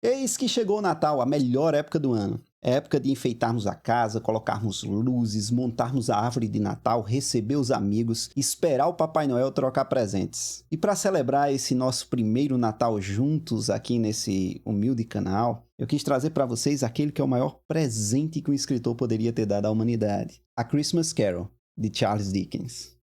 Eis que chegou o Natal, a melhor época do ano. É época de enfeitarmos a casa, colocarmos luzes, montarmos a árvore de Natal, receber os amigos, esperar o Papai Noel trocar presentes. E para celebrar esse nosso primeiro Natal juntos aqui nesse humilde canal, eu quis trazer para vocês aquele que é o maior presente que um escritor poderia ter dado à humanidade: A Christmas Carol, de Charles Dickens.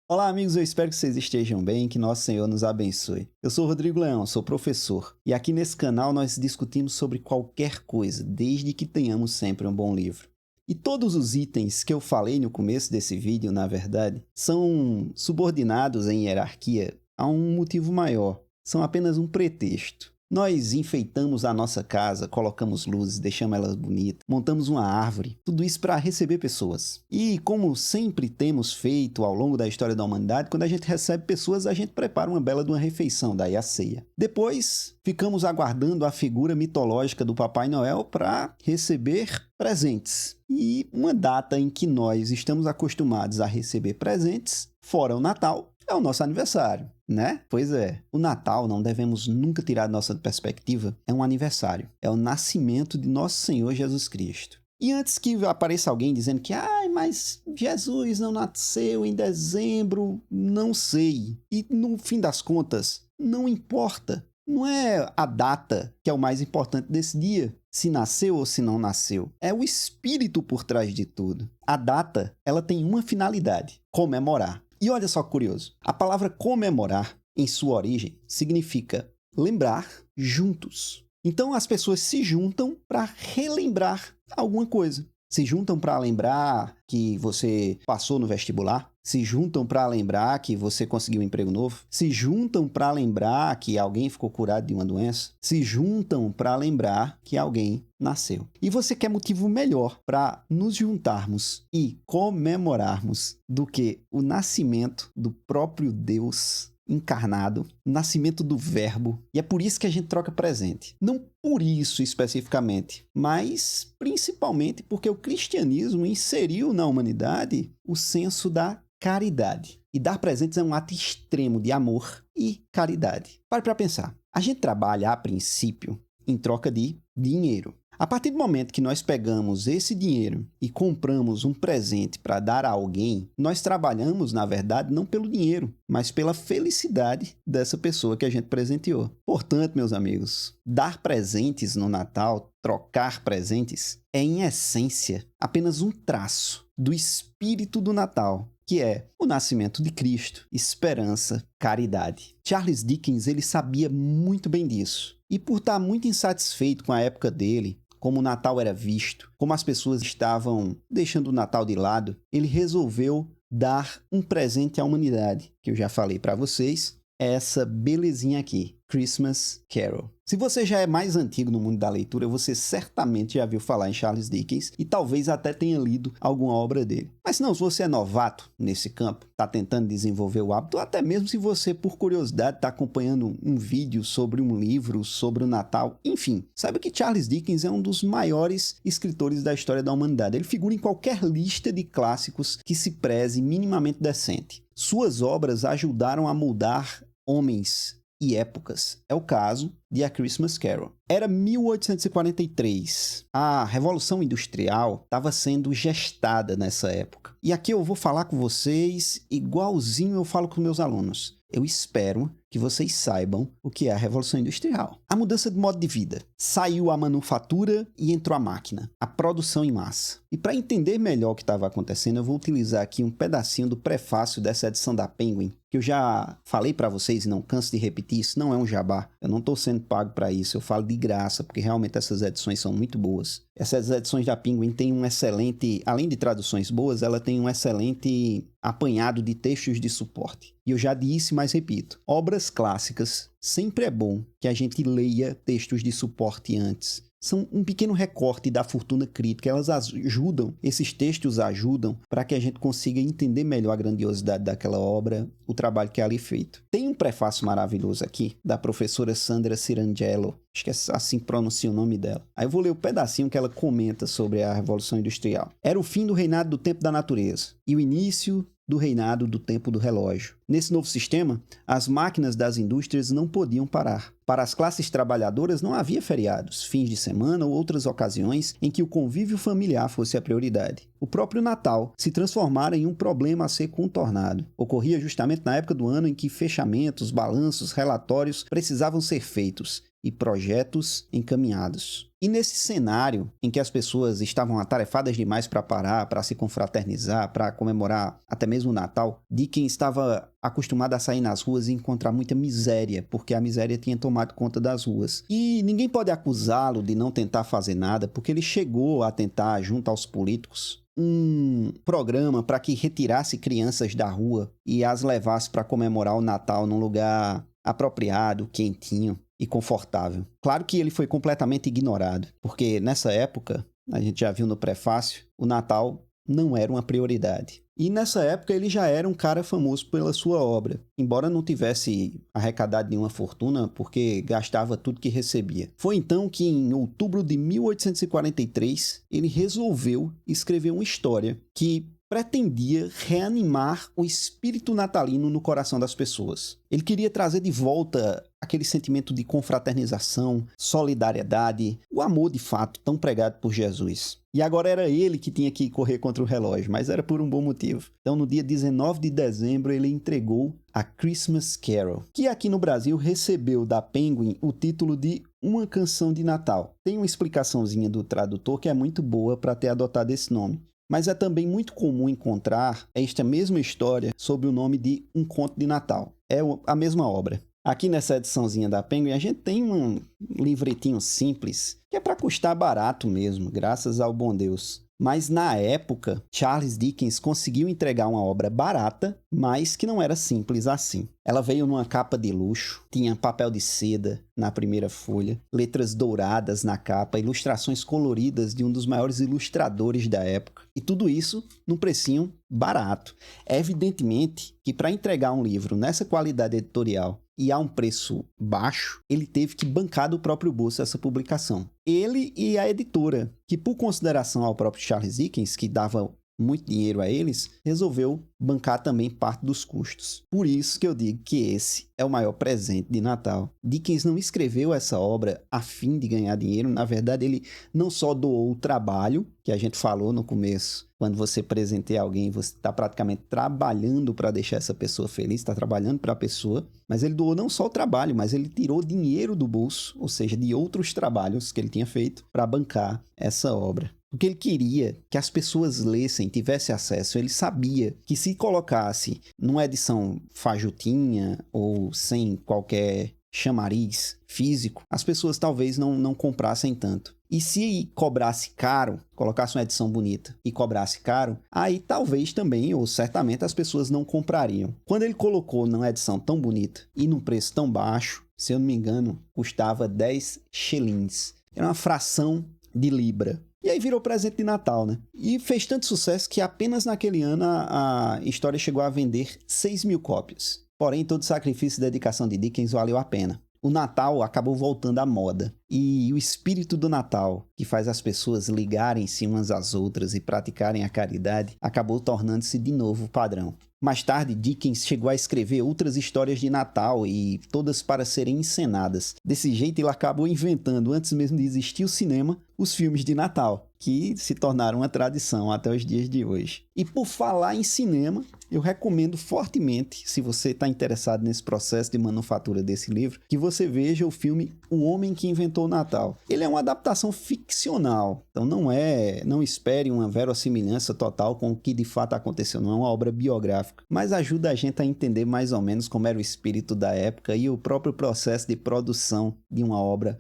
Olá, amigos, eu espero que vocês estejam bem, que nosso Senhor nos abençoe. Eu sou Rodrigo Leão, sou professor, e aqui nesse canal nós discutimos sobre qualquer coisa, desde que tenhamos sempre um bom livro. E todos os itens que eu falei no começo desse vídeo, na verdade, são subordinados em hierarquia a um motivo maior, são apenas um pretexto. Nós enfeitamos a nossa casa, colocamos luzes, deixamos elas bonitas, montamos uma árvore, tudo isso para receber pessoas. E como sempre temos feito ao longo da história da humanidade, quando a gente recebe pessoas, a gente prepara uma bela de uma refeição, daí a ceia. Depois, ficamos aguardando a figura mitológica do Papai Noel para receber presentes. E uma data em que nós estamos acostumados a receber presentes, fora o Natal, é o nosso aniversário, né? Pois é, o Natal, não devemos nunca tirar da nossa perspectiva, é um aniversário. É o nascimento de nosso Senhor Jesus Cristo. E antes que apareça alguém dizendo que mas Jesus não nasceu em dezembro, não sei. E no fim das contas, não importa. Não é a data que é o mais importante desse dia, se nasceu ou se não nasceu. É o espírito por trás de tudo. A data, ela tem uma finalidade: comemorar. E olha só que curioso, a palavra comemorar, em sua origem, significa lembrar juntos. Então as pessoas se juntam para relembrar alguma coisa. Se juntam para lembrar que você passou no vestibular, se juntam para lembrar que você conseguiu um emprego novo, se juntam para lembrar que alguém ficou curado de uma doença, se juntam para lembrar que alguém nasceu. E você quer motivo melhor para nos juntarmos e comemorarmos do que o nascimento do próprio Deus encarnado, o nascimento do verbo, e é por isso que a gente troca presente. Não por isso especificamente, mas principalmente porque o cristianismo inseriu na humanidade o senso da caridade. E dar presentes é um ato extremo de amor e caridade. Pare para pensar. A gente trabalha, a princípio, em troca de dinheiro. A partir do momento que nós pegamos esse dinheiro e compramos um presente para dar a alguém, nós trabalhamos, na verdade, não pelo dinheiro, mas pela felicidade dessa pessoa que a gente presenteou. Portanto, meus amigos, dar presentes no Natal, trocar presentes, é em essência apenas um traço do espírito do Natal, que é o nascimento de Cristo, esperança, caridade. Charles Dickens, ele sabia muito bem disso. E por estar muito insatisfeito com a época dele, como o Natal era visto, como as pessoas estavam deixando o Natal de lado, ele resolveu dar um presente à humanidade, que eu já falei para vocês, é essa belezinha aqui, Christmas Carol. Se você já é mais antigo no mundo da leitura, você certamente já viu falar em Charles Dickens e talvez até tenha lido alguma obra dele. Mas não, se você é novato nesse campo, está tentando desenvolver o hábito, ou até mesmo se você, por curiosidade, está acompanhando um vídeo sobre um livro, sobre o Natal, enfim, saiba que Charles Dickens é um dos maiores escritores da história da humanidade. Ele figura em qualquer lista de clássicos que se preze minimamente decente. Suas obras ajudaram a moldar homens e épocas. É o caso de A Christmas Carol. Era 1843. A Revolução Industrial estava sendo gestada nessa época. E aqui eu vou falar com vocês igualzinho eu falo com meus alunos. Eu espero que vocês saibam o que é a Revolução Industrial. A mudança de modo de vida. Saiu a manufatura e entrou a máquina. A produção em massa. E para entender melhor o que estava acontecendo, eu vou utilizar aqui um pedacinho do prefácio dessa edição da Penguin, que eu já falei para vocês e não canso de repetir, isso não é um jabá. Eu não estou sendo pago para isso, eu falo de graça, porque realmente essas edições são muito boas. Essas edições da Penguin têm um excelente, além de traduções boas, ela tem um excelente apanhado de textos de suporte. E eu já disse, mas repito, obras clássicas, sempre é bom que a gente leia textos de suporte antes. São um pequeno recorte da fortuna crítica, elas ajudam, esses textos ajudam para que a gente consiga entender melhor a grandiosidade daquela obra, o trabalho que é ali feito. Tem um prefácio maravilhoso aqui, da professora Sandra Cirangelo, acho que é assim que pronuncia o nome dela. Aí eu vou ler o pedacinho que ela comenta sobre a Revolução Industrial. Era o fim do reinado do tempo da natureza e o início do reinado do tempo do relógio. Nesse novo sistema, as máquinas das indústrias não podiam parar. Para as classes trabalhadoras não havia feriados, fins de semana ou outras ocasiões em que o convívio familiar fosse a prioridade. O próprio Natal se transformara em um problema a ser contornado. Ocorria justamente na época do ano em que fechamentos, balanços, relatórios precisavam ser feitos e projetos encaminhados. E nesse cenário em que as pessoas estavam atarefadas demais para parar, para se confraternizar, para comemorar até mesmo o Natal, Dickens estava acostumado a sair nas ruas e encontrar muita miséria, porque a miséria tinha tomado conta das ruas. E ninguém pode acusá-lo de não tentar fazer nada, porque ele chegou a tentar, junto aos políticos, um programa para que retirasse crianças da rua e as levasse para comemorar o Natal num lugar apropriado, quentinho e confortável. Claro que ele foi completamente ignorado, porque nessa época, a gente já viu no prefácio, o Natal não era uma prioridade. E nessa época ele já era um cara famoso pela sua obra, embora não tivesse arrecadado nenhuma fortuna, porque gastava tudo que recebia. Foi então que em outubro de 1843 ele resolveu escrever uma história que pretendia reanimar o espírito natalino no coração das pessoas. Ele queria trazer de volta aquele sentimento de confraternização, solidariedade, o amor de fato tão pregado por Jesus. E agora era ele que tinha que correr contra o relógio, mas era por um bom motivo. Então no dia 19 de dezembro ele entregou a Christmas Carol, que aqui no Brasil recebeu da Penguin o título de Uma Canção de Natal. Tem uma explicaçãozinha do tradutor que é muito boa para ter adotado esse nome. Mas é também muito comum encontrar esta mesma história sob o nome de Um Conto de Natal. É a mesma obra. Aqui nessa ediçãozinha da Penguin, a gente tem um livretinho simples, que é para custar barato mesmo, graças ao bom Deus. Mas na época, Charles Dickens conseguiu entregar uma obra barata, mas que não era simples assim. Ela veio numa capa de luxo, tinha papel de seda na primeira folha, letras douradas na capa, ilustrações coloridas de um dos maiores ilustradores da época. E tudo isso num precinho barato. É evidentemente que para entregar um livro nessa qualidade editorial e a um preço baixo, ele teve que bancar do próprio bolso essa publicação. Ele e a editora, que por consideração ao próprio Charles Dickens, que dava muito dinheiro a eles, resolveu bancar também parte dos custos. Por isso que eu digo que esse é o maior presente de Natal. Dickens não escreveu essa obra a fim de ganhar dinheiro, na verdade ele não só doou o trabalho, que a gente falou no começo, quando você presenteia alguém, você está praticamente trabalhando para deixar essa pessoa feliz, está trabalhando para a pessoa, mas ele doou não só o trabalho, mas ele tirou dinheiro do bolso, ou seja, de outros trabalhos que ele tinha feito para bancar essa obra. Porque ele queria que as pessoas lessem, tivessem acesso. Ele sabia que se colocasse numa edição fajutinha ou sem qualquer chamariz físico, as pessoas talvez não comprassem tanto. E se cobrasse caro, colocasse uma edição bonita e cobrasse caro, aí talvez também, ou certamente, as pessoas não comprariam. Quando ele colocou numa edição tão bonita e num preço tão baixo, se eu não me engano, custava 10 shillings. Era uma fração de libra. E aí virou presente de Natal, né? E fez tanto sucesso que apenas naquele ano a história chegou a vender 6.000 cópias. Porém, todo sacrifício e dedicação de Dickens valeu a pena. O Natal acabou voltando à moda. E o espírito do Natal, que faz as pessoas ligarem-se umas às outras e praticarem a caridade, acabou tornando-se de novo padrão. Mais tarde, Dickens chegou a escrever outras histórias de Natal e todas para serem encenadas. Desse jeito, ele acabou inventando, antes mesmo de existir o cinema, os filmes de Natal, que se tornaram uma tradição até os dias de hoje. E por falar em cinema, eu recomendo fortemente, se você está interessado nesse processo de manufatura desse livro, que você veja o filme O Homem que Inventou o Natal. Ele é uma adaptação ficcional, então não espere uma verossimilhança total com o que de fato aconteceu, não é uma obra biográfica, mas ajuda a gente a entender mais ou menos como era o espírito da época e o próprio processo de produção de uma obra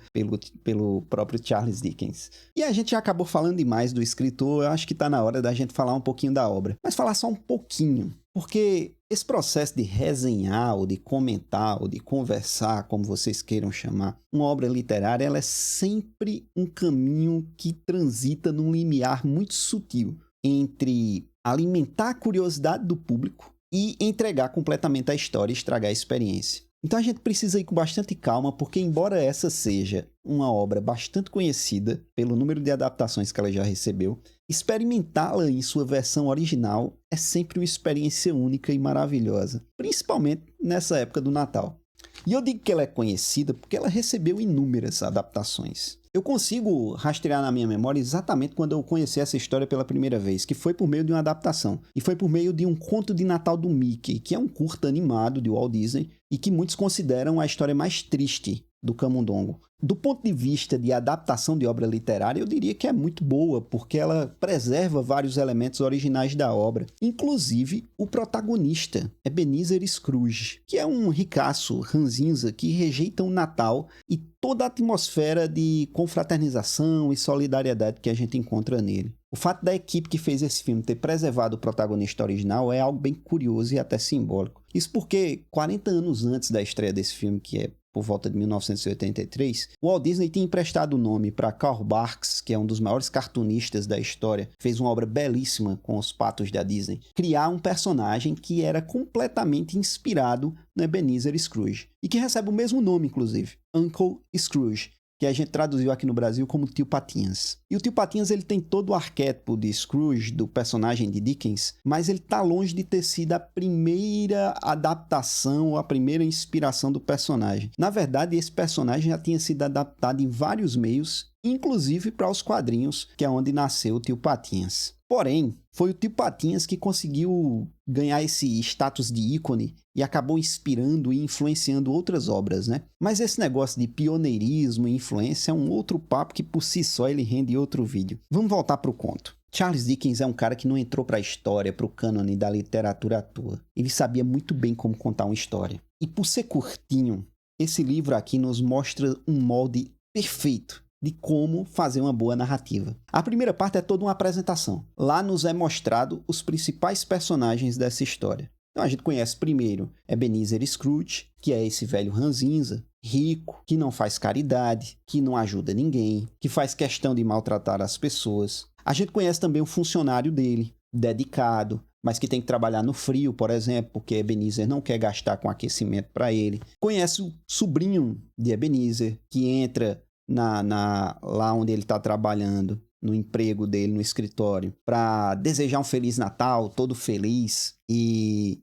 pelo próprio Charles Dickens. E a gente já acabou falando demais do escritor, eu acho que está na hora da gente falar um pouquinho da obra, mas falar só um pouquinho, porque esse processo de resenhar, ou de comentar, ou de conversar, como vocês queiram chamar, uma obra literária, ela é sempre um caminho que transita num limiar muito sutil entre alimentar a curiosidade do público e entregar completamente a história e estragar a experiência. Então a gente precisa ir com bastante calma, porque embora essa seja uma obra bastante conhecida pelo número de adaptações que ela já recebeu, experimentá-la em sua versão original é sempre uma experiência única e maravilhosa, principalmente nessa época do Natal. E eu digo que ela é conhecida porque ela recebeu inúmeras adaptações. Eu consigo rastrear na minha memória exatamente quando eu conheci essa história pela primeira vez, que foi por meio de uma adaptação. E foi por meio de um conto de Natal do Mickey, que é um curta animado de Walt Disney e que muitos consideram a história mais triste do Camundongo. Do ponto de vista de adaptação de obra literária, eu diria que é muito boa, porque ela preserva vários elementos originais da obra, inclusive o protagonista, Ebenezer Scrooge, que é um ricaço ranzinza que rejeita o Natal e toda a atmosfera de confraternização e solidariedade que a gente encontra nele. O fato da equipe que fez esse filme ter preservado o protagonista original é algo bem curioso e até simbólico. Isso porque 40 anos antes da estreia desse filme, que é por volta de 1983, o Walt Disney tinha emprestado o nome para Carl Barks, que é um dos maiores cartunistas da história, fez uma obra belíssima com os patos da Disney, criar um personagem que era completamente inspirado no Ebenezer Scrooge, e que recebe o mesmo nome, inclusive, Uncle Scrooge, que a gente traduziu aqui no Brasil como Tio Patinhas. E o Tio Patinhas ele tem todo o arquétipo de Scrooge, do personagem de Dickens, mas ele está longe de ter sido a primeira adaptação ou a primeira inspiração do personagem. Na verdade, esse personagem já tinha sido adaptado em vários meios, inclusive para os quadrinhos, que é onde nasceu o Tio Patinhas. Porém, foi o Tio Patinhas que conseguiu ganhar esse status de ícone e acabou inspirando e influenciando outras obras, né? Mas esse negócio de pioneirismo e influência é um outro papo que por si só ele rende outro vídeo. Vamos voltar para o conto. Charles Dickens é um cara que não entrou para a história, para o cânone da literatura à toa. Ele sabia muito bem como contar uma história. E por ser curtinho, esse livro aqui nos mostra um molde perfeito de como fazer uma boa narrativa. A primeira parte é toda uma apresentação. Lá nos é mostrado os principais personagens dessa história. Então a gente conhece primeiro Ebenezer Scrooge, que é esse velho ranzinza, rico, que não faz caridade, que não ajuda ninguém, que faz questão de maltratar as pessoas. A gente conhece também o funcionário dele, dedicado, mas que tem que trabalhar no frio, por exemplo, porque Ebenezer não quer gastar com aquecimento para ele. Conhece o sobrinho de Ebenezer, que entra lá onde ele está trabalhando, no emprego dele, no escritório, para desejar um Feliz Natal, todo feliz. E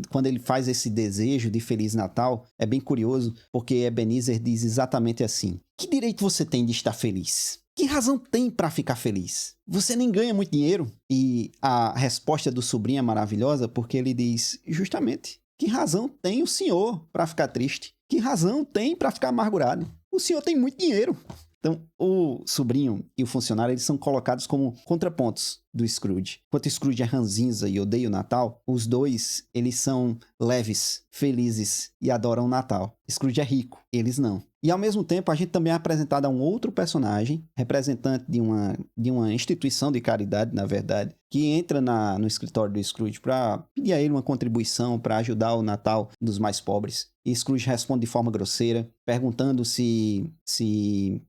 quando ele faz esse desejo de Feliz Natal, é bem curioso, porque Ebenezer diz exatamente assim: que direito você tem de estar feliz? Que razão tem para ficar feliz? Você nem ganha muito dinheiro? E a resposta do sobrinho é maravilhosa, porque ele diz justamente: que razão tem o senhor para ficar triste? Que razão tem para ficar amargurado? O senhor tem muito dinheiro. Então, o sobrinho e o funcionário eles são colocados como contrapontos do Scrooge. Enquanto o Scrooge é ranzinza e odeia o Natal, os dois eles são leves, felizes e adoram o Natal. Scrooge é rico, eles não. E ao mesmo tempo a gente também é apresentado a um outro personagem, representante de uma instituição de caridade, na verdade, que entra no escritório do Scrooge para pedir a ele uma contribuição para ajudar o Natal dos mais pobres. E Scrooge responde de forma grosseira, perguntando se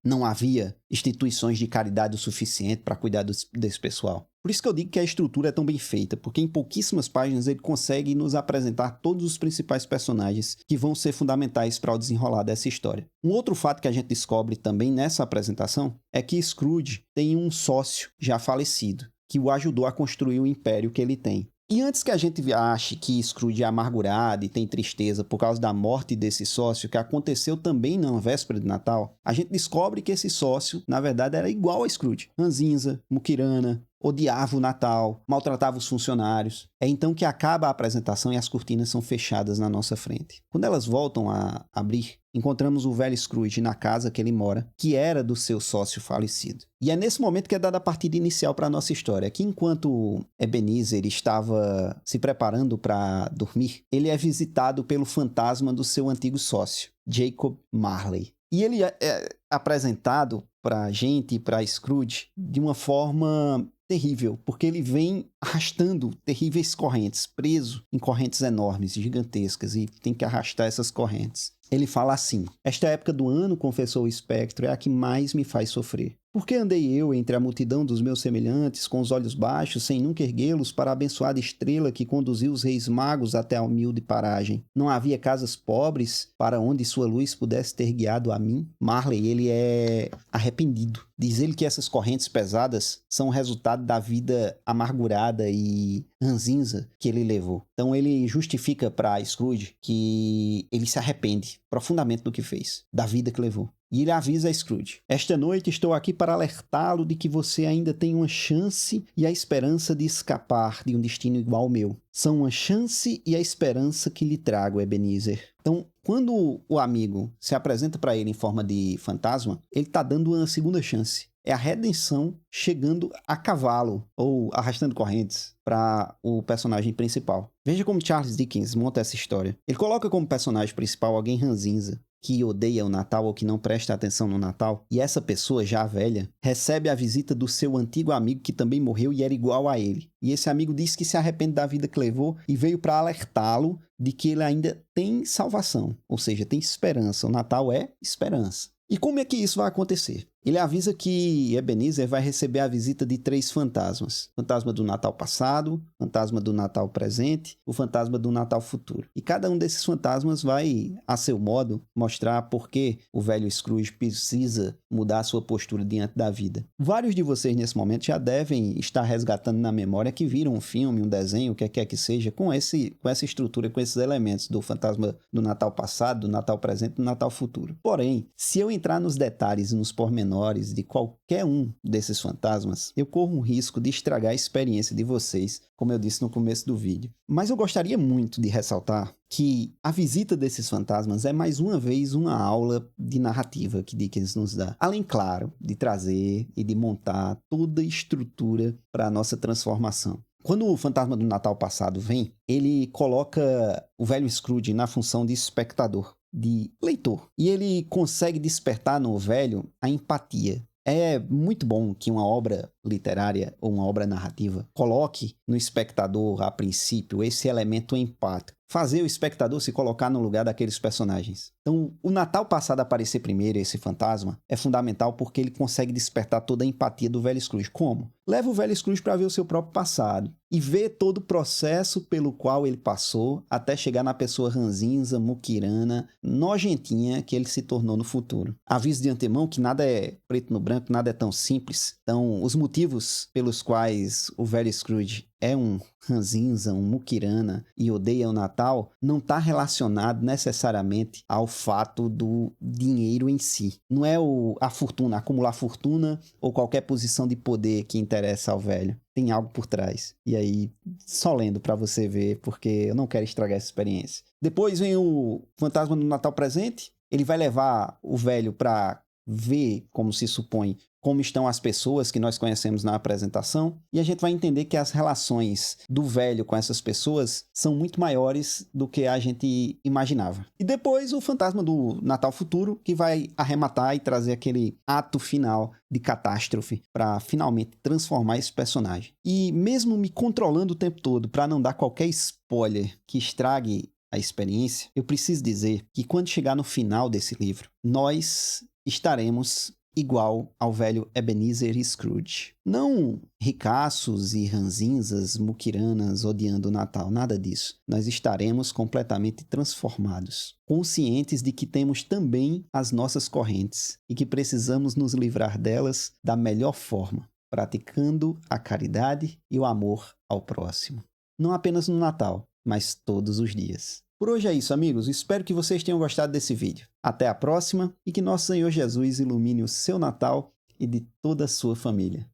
não havia instituições de caridade o suficiente para cuidar desse pessoal. Por isso que eu digo que a estrutura é tão bem feita, porque em pouquíssimas páginas ele consegue nos apresentar todos os principais personagens que vão ser fundamentais para o desenrolar dessa história. Um outro fato que a gente descobre também nessa apresentação é que Scrooge tem um sócio já falecido, que o ajudou a construir o império que ele tem. E antes que a gente ache que Scrooge é amargurado e tem tristeza por causa da morte desse sócio, que aconteceu também na véspera de Natal, a gente descobre que esse sócio, na verdade, era igual a Scrooge. Ranzinza, muquirana, odiava o Natal, maltratava os funcionários. É então que acaba a apresentação e as cortinas são fechadas na nossa frente. Quando elas voltam a abrir, encontramos o velho Scrooge na casa que ele mora, que era do seu sócio falecido. E é nesse momento que é dada a partida inicial para a nossa história, que enquanto Ebenezer estava se preparando para dormir, ele é visitado pelo fantasma do seu antigo sócio, Jacob Marley. E ele é apresentado para a gente, para Scrooge, de uma forma terrível, porque ele vem arrastando terríveis correntes, preso em correntes enormes, gigantescas, e tem que arrastar essas correntes. Ele fala assim: esta época do ano, confessou o espectro, é a que mais me faz sofrer. Por que andei eu entre a multidão dos meus semelhantes, com os olhos baixos, sem nunca erguê-los para a abençoada estrela que conduziu os reis magos até a humilde paragem? Não havia casas pobres para onde sua luz pudesse ter guiado a mim? Marley, ele é arrependido Diz ele que essas correntes pesadas são o resultado da vida amargurada e ranzinza que ele levou. Então ele justifica para Scrooge que ele se arrepende profundamente do que fez, da vida que levou. E ele avisa a Scrooge: esta noite estou aqui para alertá-lo de que você ainda tem uma chance e a esperança de escapar de um destino igual ao meu. São uma chance e a esperança que lhe trago, Ebenezer. Então, quando o amigo se apresenta para ele em forma de fantasma, ele está dando uma segunda chance. É a redenção chegando a cavalo, ou arrastando correntes, para o personagem principal. Veja como Charles Dickens monta essa história. Ele coloca como personagem principal alguém ranzinza, que odeia o Natal ou que não presta atenção no Natal, e essa pessoa, já velha, recebe a visita do seu antigo amigo que também morreu e era igual a ele. E esse amigo diz que se arrepende da vida que levou e veio para alertá-lo de que ele ainda tem salvação, ou seja, tem esperança. O Natal é esperança. E como é que isso vai acontecer? Ele avisa que Ebenezer vai receber a visita de 3 fantasmas. Fantasma do Natal passado, fantasma do Natal presente, o fantasma do Natal futuro. E cada um desses fantasmas vai, a seu modo, mostrar por que o velho Scrooge precisa mudar a sua postura diante da vida. Vários de vocês nesse momento já devem estar resgatando na memória que viram um filme, um desenho, o que quer que seja, com essa estrutura, com esses elementos do fantasma do Natal passado, do Natal presente e do Natal futuro. Porém, se eu entrar nos detalhes e nos pormenores de qualquer um desses fantasmas, eu corro um risco de estragar a experiência de vocês, como eu disse no começo do vídeo. Mas eu gostaria muito de ressaltar que a visita desses fantasmas é mais uma vez uma aula de narrativa que Dickens nos dá. Além, claro, de trazer e de montar toda a estrutura para a nossa transformação. Quando o fantasma do Natal passado vem, ele coloca o velho Scrooge na função de espectador, de leitor. E ele consegue despertar no velho a empatia. É muito bom que uma obra literária ou uma obra narrativa coloque no espectador, a princípio, esse elemento empático. Fazer o espectador se colocar no lugar daqueles personagens. Então, o Natal passado aparecer primeiro, esse fantasma, é fundamental porque ele consegue despertar toda a empatia do velho Scrooge. Como? Leva o velho Scrooge para ver o seu próprio passado e ver todo o processo pelo qual ele passou até chegar na pessoa ranzinza, muquirana, nojentinha que ele se tornou no futuro. Aviso de antemão que nada é preto no branco, nada é tão simples. Então, os motivos pelos quais o velho Scrooge é um ranzinza, um muquirana e odeia o Natal, não está relacionado necessariamente ao fato do dinheiro em si. Não é a fortuna, acumular fortuna ou qualquer posição de poder que interessa ao velho. Tem algo por trás. E aí, só lendo para você ver, porque eu não quero estragar essa experiência. Depois vem o fantasma do Natal presente. Ele vai levar o velho para ver, como se supõe, como estão as pessoas que nós conhecemos na apresentação, e a gente vai entender que as relações do velho com essas pessoas são muito maiores do que a gente imaginava. E depois o fantasma do Natal futuro, que vai arrematar e trazer aquele ato final de catástrofe para finalmente transformar esse personagem. E mesmo me controlando o tempo todo para não dar qualquer spoiler que estrague a experiência, eu preciso dizer que quando chegar no final desse livro, nós estaremos igual ao velho Ebenezer Scrooge. Não ricaços e ranzinzas, muquiranas odiando o Natal, nada disso. Nós estaremos completamente transformados, conscientes de que temos também as nossas correntes e que precisamos nos livrar delas da melhor forma, praticando a caridade e o amor ao próximo. Não apenas no Natal, mas todos os dias. Por hoje é isso, amigos. Espero que vocês tenham gostado desse vídeo. Até a próxima e que nosso Senhor Jesus ilumine o seu Natal e de toda a sua família.